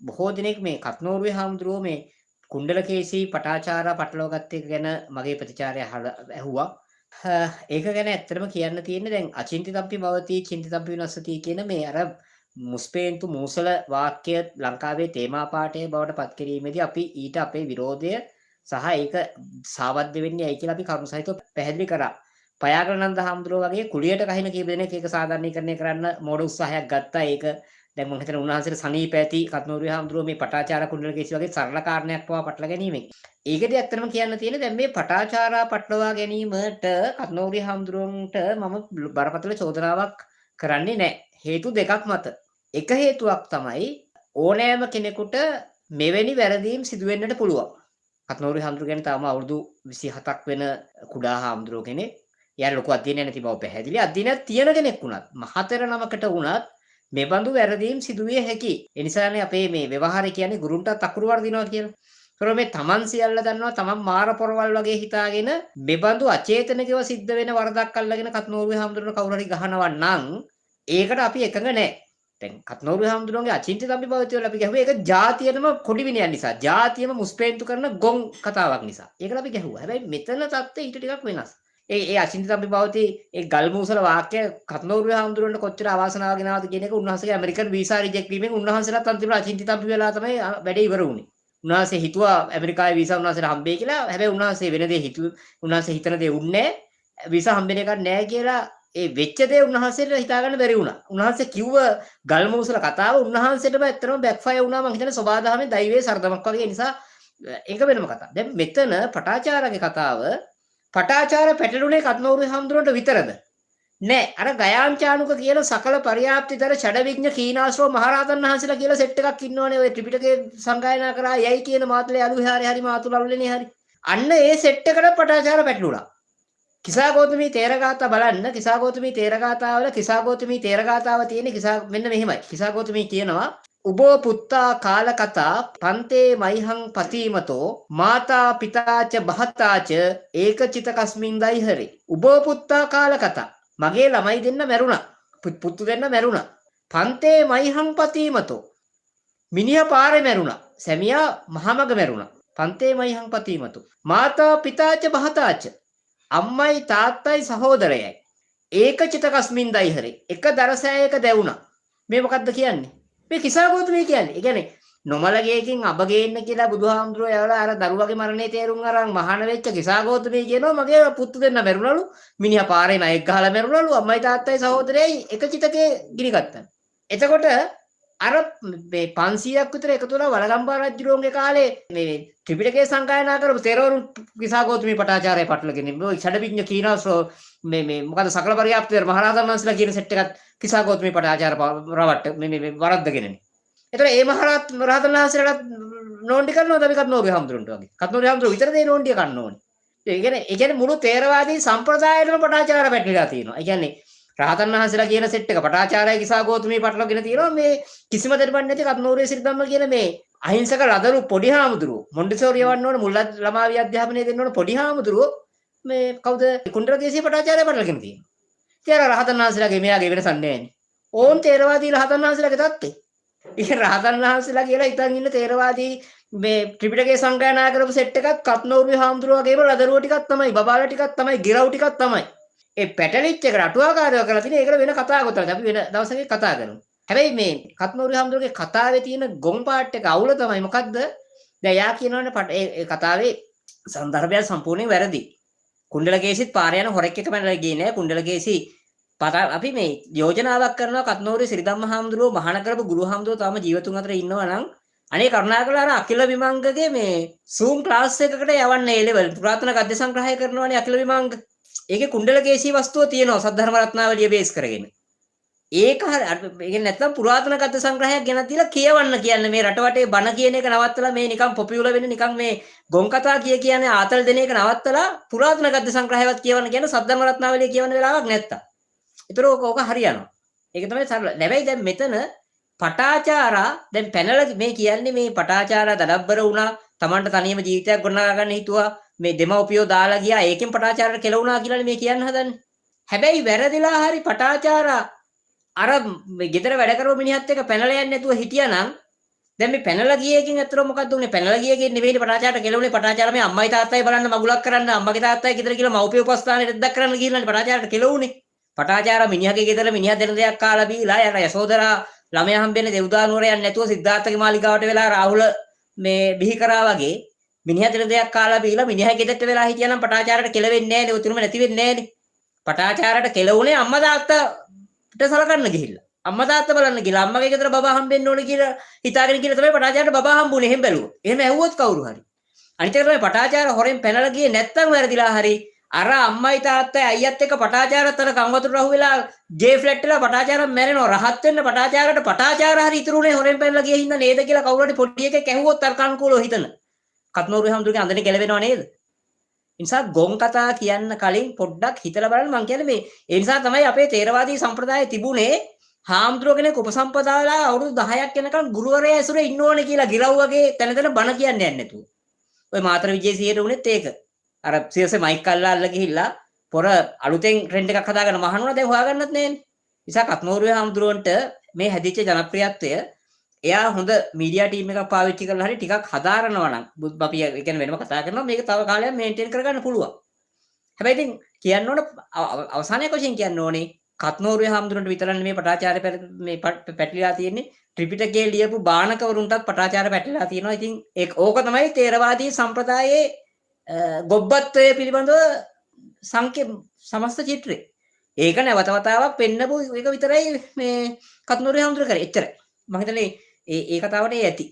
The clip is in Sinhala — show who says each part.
Speaker 1: බොහෝ දිනෙක මේ කත්නෝරුවේ හාමුදුරුවෝ මේ කුණ්ඩලකේසී පටාචාරා පටලවා ගත්ත එක ගැන මගේ ප්‍රතිචාරය ඇහුවා. ඒක ගැන ඇත්තටම කියන්න තියෙන්නේ දැන් අචින්තිතම්පි භවති චින්තිතම්පි විනස්සති කියන මේ අර මුස්පේන්තු මූසල වාක්‍ය ලංකාවේ තේමා පාඨය බවට පත් කිරීමේදී අපි ඊට අපේ විරෝධය සහ ඒක සාවද්ද වෙන්නේ ඇයි කියලා අපි කරුණු සහිතව පැහැදිලි කරා. පයාගලනන්ද හාමුදුරුවෝ වගේ කුලියට කහින කීප දෙනෙක් ඒක සාධාරණීකරණය කරන්න මෝඩ උත්සාහයක් ගත්තා. ඒක දැන් මම හිතන උන්වහන්සේට සනීප ඇති කත්නෝරුවේ හාමුදුරුවෝ මේ පටාචාර කුණ්ඩලකේසි වගේ සරල කාරණයක් පවා පටල ගැනීමෙන්. ඒකදී ඇත්තටම කියන්න තියෙන්නේ දැන් මේ පටාචාරා පටලවා ගැනීමට කත්නෝරුවේ හාමුදුරුවන්ට මම බරපතල චෝදනාවක් කරන්නේ නැහැ. හේතු දෙකක් මත. එක හේතුවක් තමයි ඕනෑම කෙනෙකුට මෙවැනි වැරදීම් සිදු වෙන්නට පුළුවන්. කත්නෝරුවේ හාමුදුරුවෝ කියන්නේ තාම අවුරුදු 27ක් වෙන කුඩා හාමුදුරුවෝ කෙනෙක්. එයාට ලොකු අධ්‍යයනයක් නැති බව පැහැදිලි. අධ්‍යයනයක් තියෙන කෙනෙක් වුණත් මහතර නමකට වුණත් මේ බඳු වැරදීම් සිදුවිය හැකි. ඒ නිසානේ අපේ මේ ව්‍යවහාරය කියන්නේ ගුරුන්ටත් අකුරු වර්ධිනවා කියලා. ඒතර මේ තමන් සියල්ල දන්නවා තමන් මාර පොරවල් වගේ හිතාගෙන මේ බඳු අචේතනිකව සිද්ධ වෙන වරදක් අල්ලගෙන කත්නෝරුවේ හාමුදුරුවෝ කවුරු හරි ගහනවා නම් ඒකට අපි එකඟ නැහැ. දැන් කත්නෝරුවේ හාමුදුරුවන්ගේ අචින්තිතම්පි භවති වල අපි ගැහුවා ඒක ජාතියටම කොඩි විනයන් නිසා. ජාතියම මුස්පේන්තු කරන ගොන් කතාවක් නිසා. ඒකට අපි ගැහුවා. හැබැයි මෙතන தත්ත්වය ඊට ටිකක් වෙනස්. ඒ අචින්තිතම්පි භවති ඒ ගල්මූසල වාක්‍ය කත්නෝරුවේ හාමුදුරුවන්ට කොච්චර අවාසනාවක් ගෙනවද කියන එක උන්වහන්සේගේ ඇමරිකන් වීසා රිජෙක්ට් වීමෙන් උන්වහන්සේලාත් අන්තිමට අචින්තිතම්පි වෙලා තමයි වැඩේ ඉවර වුනේ. උන්වහන්සේ හිතුවා ඇමරිකාවේ වීසා උන්වහන්සේට හම්බෙයි කියලා. හැබැයි උන්වහන්සේ වෙන දේ හිතුවේ උන්වහන්සේ හිතන දේ උන්නේ වීසා හම්බෙන එකක් නැහැ කියලා ඒ වෙච්ච දේ උන්වහන්සේට හිතා ගන්න බැරි වුණා. උන්වහන්සේ කිව්ව ගල්මූසල කතාව උන්වහන්සේටම ඇත්තටම බෑක්ෆයර් වුණා. මම හිතන්නේ සබාදහමේ දෛවයේ සරදමක් වගේ. නිසා ඒක වෙනම කතාවක්. දැන් මෙතන පටාචාරගේ කතාව පටාචාර පැටළුනේ කත්නෝරුවේ හාමුදුරුවන්ට විතරද? නෑ. අර ගයාංචානුක කියන සකල පරියාප්තිතර ඡඩවිඥ කීනාශ්‍රව මහරහතන් වහන්සේලා කියලා සෙට් එකක් ඉන්නවනේ. ඔය ත්‍රිපිටකේ සංගායනා කරා යයි කියන මාතලේ අලු විහාරේ හරි මාතුල අල්ලන්නේ හරි. අන්න ඒ සෙට් එකට පටාචාර පැටළුණා. කිසాగෞතමී තේරගාථා බලන්න. කිසాగෞතමී තේරගාථාවල කිසాగෞතමී තේරගාථාව තියෙන්නේ මෙන්න මෙහෙමයි. කිසాగෞතමී කියනවා උබෝ පුත්තා කාලකතා පන්තේ මයිහං පතීමතෝ මාතා පිතාච බහතාච ඒකචිත කස්මින් දයිහරි. උබෝ පුත්තා කාලකතා මගේ ළමයි දෙන්න මැරුණා. පුතු දෙන්න මැරුණා. පන්තේ මයිහං පතීමතෝ මිනිහා පාරේ මැරුණා. සැමියා මහමග මැරුණා. පන්තේ මයිහං පතීමතෝ මාතා පිතාච බහතාච අම්මයි තාත්තයි සහෝදරයයි ඒකචිත කස්මින් දයිහරි. එක දරසෑයක දැවුණා. මේ මොකද්ද කියන්නේ? මේ කිසాగෞතමී කියන්නේ. ඒ කියන්නේ නොමලගේකින් අබ ගේන්න කියලා බුදුහාමුදුරුවෝ යවලා අර දරුවගේ මරණේ තේරුම් අරන් මහාන වෙච්ච කිසాగෞතමී කියනවා මගේ පුතු දෙන්න මැරුණලු. මිනිහා පාරේ නයෙක් ගහලා මැරුණලු. අම්මයි තාත්තයි සහෝදරයයි එක චිතකේ ගිනි ගත්තා. එතකොට අර මේ 500ක් විතර එකතු වෙලා වලගම්බා රජුගේ කාලේ මේ ත්‍රිපිටකයේ සංගායනා කරපු තෙරවරුන් කිසాగෞතමී පටාචාරය පටලගෙන මේ ඡඩවිඥ කීනාශ්‍රව මේ මොකද සකල පරියාප්තිතර මහරහතන් වහන්සේලා කියන සෙට් එකත් කිසాగෞතමී පටාචාර රවට්ට මේ වරද්දගෙනනේ. ඒතර ඒ රහතන් වහන්සේලාට නෝන්ඩි කරනවද අපි කත්නෝරුවේ හාමුදුරන්ට වගේ. කත්නෝරුවේ හාමුදුරුවෝ විතර දේ නෝන්ඩිය කන්න ඕනේ. ඒ කියන්නේ මුළු තේරවාදී සම්ප්‍රදායයටම පටාචාර පැටලිලා තියෙනවා. ඒ කියන්නේ රහතන් වහන්සේලා කියන සෙට් එක පටාචාරය කිසాగෞතමී පටලවගෙන තියෙනවා. මේ කිසිම දෙයක් නැති කත්නෝරුවේ සිරිධම්ම කියන මේ අහිංසක ලදරු පොඩි හාමුදුරුවෝ මොන්ටිසෝරි යවන්න ඕන මුල් ළමා විද්‍යාපනය දෙන්න ඕන පොඩි හාමුදුරුවෝ මේ කවුද කුණ්ඩලකේසී පටාචාරය පටලගෙන තියෙනවා. ඉතින් අර රහතන් වහන්සේලාගේ මෙයාගේ වෙනසක් නැහැ. ඕන් තේරවාදී රහතන් වහන්සේලාගේ தත්ත්වය. ඉතින් රහතන් වහන්සේලා කියලා ඉතින් ඉන්න තේරවාදී මේ ත්‍රිපිටකයේ සංගායනා කරපු සෙට් එකක් කත්නෝරුවේ හාමුදුරුවෝ වගේම ලදරුවෝ ටිකක් තමයි බබාලා ටිකක් තමයි ගිරව් ටිකක් තමයි. ඒ පැටලිච් එකට අටුවාකාරයෝ කරලා තියෙන ඒකට වෙන කතා ගොතලා අපි වෙන දවසක කතා කරමු. හැබැයි මේ කත්නෝරුවේ හාමුදුරුවෝගේ කතාවේ තියෙන ගොන් පාට් එක අවුල තමයි මොකද්ද? දැන් යා කියනවනේ ඒ කතාවේ සන්දර්භය සම්පූර්ණයෙන් වැරදි. කුණ්ඩලකේසිත් පාර යන හොරෙක් එක මැනලා ගියේ නෑ. කුණ්ඩලකේසි අපි මේ යෝජනාවක් කරනවා කත්නෝරුවේ සිරිධම්ම හාමුදුරුවෝ මහාන කරපු ගුරු හාමුදුරුවෝ තාම ජීවතුන් අතර ඉන්නවා නම් අනේ කරුණාකරලා අර අකිල විමංගගේ මේ Zoom ක්ලාස් එකකට යවන්න ඒ ලෙවල් පුරාතන ගද්‍ය සංග්‍රහය කරනවානේ අකිල විමංග. ඒකේ කුණ්ඩලකේසි වස්තුව තියෙනවා සද්ධර්ම රත්නාවලිය බේස් කරගෙන. ඒක හරිය නැත්නම් පුරාතන ගද්‍ය සංග්‍රහයක් ගෙනත් දීලා කියවන්න කියන්නේ මේ රටවටේ බණ කියන එක නවත්තලා මේ නිකන් පොපියුලර් වෙන්න නිකන් මේ ගොන් කතා කියන්නේ ආතල් දෙන එක නවත්තලා පුරාතන ගද්‍ය සංග්‍රහයවත් කියවන්න කියන සද්ධර්ම රත්නාවලිය කියවන්න වෙලාවක් නැත්තම්. ඒතර ඕක හරියනවා. ඒක තමයි සරල. හැබැයි දැන් මෙතන පටාචාරා දැන් පැනලා මේ කියන්නේ මේ පටාචාරා දඩබ්බර වුණා. Tamanට තනියම ජීවිතයක් ගොඩනගා ගන්න හිතුවා. මේ දෙමව්පියෝ දාලා ගියා. ඒකෙන් පටාචාරාට කෙලුණා කියලානේ මේ කියන්න හදන්නේ. හැබැයි වැරදිලා හරි පටාචාරා අර ගෙදර වැඩ කරපු මිනිහත් එක්ක පැනලා යන්නේ නැතුව හිටියානම් දැන් මේ පැනලා ගිය එකකින් අතර මොකක්ද උනේ? පැනලා ගිය එකකින් නෙවෙයි පටාචාරට කෙලවුනේ. පටාචාර මේ අම්මයි තාත්තයි බලන්න මගුලක් කරන්න අම්මගේ තාත්තයි ගෙදර කියලා මව්පිය උපස්ථානෙ රෙද්දක් කරන්න ගිහිල්ලානේ පටාචාරට කෙලවුනේ. පටාචාර මිනිහගේ ගෙදර මිනිහා දෙන දෙයක් කාලා බීලා යන යසෝදරා ළමයා හම්බෙන්නේ දෙව්දානුවර යන්නේ නැතුව සිද්ධාර්ථගේ මාලිගාවට වෙලා රාහුල මේ බිහි කරා වගේ මිනිහා දෙන දෙයක් කාලා බීලා මිනිහා ගෙදරට වෙලා හිටියනම් පටාචාරට කෙලවෙන්නේ නැහැ නේ. උතුරුම නැති වෙන්නේ නැහැ නේ. පටාචාරට කෙලවුනේ අම්මා තාත්තට සලකන්න ගිහිල්ලා. අම්මා තාත්තා බලන්න ගිහලා අම්මගේ ගෙදර බබා හම්බෙන්න ඕනේ කියලා හිතාගෙන කියලා තමයි පටාචාරට බබා හම්බුනේ. එහෙම බැලුවොත්. එහෙම ඇහුවොත් කවුරු හරි. අනිත් එක තමයි පටාචාර හොරෙන් පැනලා ගියේ නැත්තම් වැරදිලා හරි. අර අම්මයි තාත්තයි අයියත් එක්ක පටාචාරත් අර කංගවතුර රහුවෙලා ජේ ෆ්ලැට් වෙලා පටාචාර මැරෙනවා. රහත් වෙන්න පටාචාරට පටාචාර හරි ඉතුරුනේ හොරෙන් පැනලා ගියේ හින්දා නේද කියලා කවුරු හරි පොඩි එකෙක් ඇහුවොත් අර කන්කුලෝ හිතන. කත්නෝරුවේ හැමදෙරේ අඳනේ ගැලවෙනව නේද? නිසා ගොන් කතා කියන්න කලින් පොඩ්ඩක් හිතලා බලන්න. මං කියන්නේ මේ ඒ නිසා තමයි අපේ තේරවාදී සම්ප්‍රදායේ තිබුණේ හාමුදුරුවෝ කෙනෙක් උපසම්පදාලා අවුරුදු 10ක් යනකම් ගුරුවරයා ඇසුරේ ඉන්න ඕනේ කියලා ගිරව් වගේ තැන තැන බණ කියන්නේ යන්නේ නැතුව. ඔය මාතර විජේසිංහට උනේත් ඒක. අර සියසේ මයික් අල්ලලා ගිහිල්ලා පොර අලුතෙන් ට්‍රෙන්ඩ් එකක් හදාගෙන මහනුණා දැන් හොයාගන්නත් නැහැනේ. නිසා කත්නෝරුවේ හාමුදුරුවන්ට මේ හැදිච්ච ජනප්‍රියත්වය එයා හොඳ මීඩියා ටීම් එකක් පාවිච්චි කරලා හරි ටිකක් හදාරනවා නම් අපි ඒ කියන්නේ වෙනම කතා කරනවා මේක තව කාලයක් මේන්ටේන් කරගන්න පුළුවන්. හැබැයි ඉතින් කියන්න ඕන අවසානයේ වශයෙන් කියන්න ඕනේ කත්නෝරුවේ හාමුදුරන්ට විතරක් මේ පටාචාරය මේ පැටලිලා තියෙන්නේ ත්‍රිපිටකයේ ලියපු බාණකවරුන්ටත් පටාචාර පැටලිලා තියෙනවා. ඉතින් ඕක තමයි තේරවාදී සම්ප්‍රදායේ ගොබ්බත්වයේ පිළිබඳව සමස්ත චිත්‍රය. ඒක නැවත වතාවක් පෙන්නපු එක විතරයි මේ කත්නෝරුවේ හාමුදුර කරේ. එච්චරයි. මම හිතන්නේ ඒ කතාවට ඇති.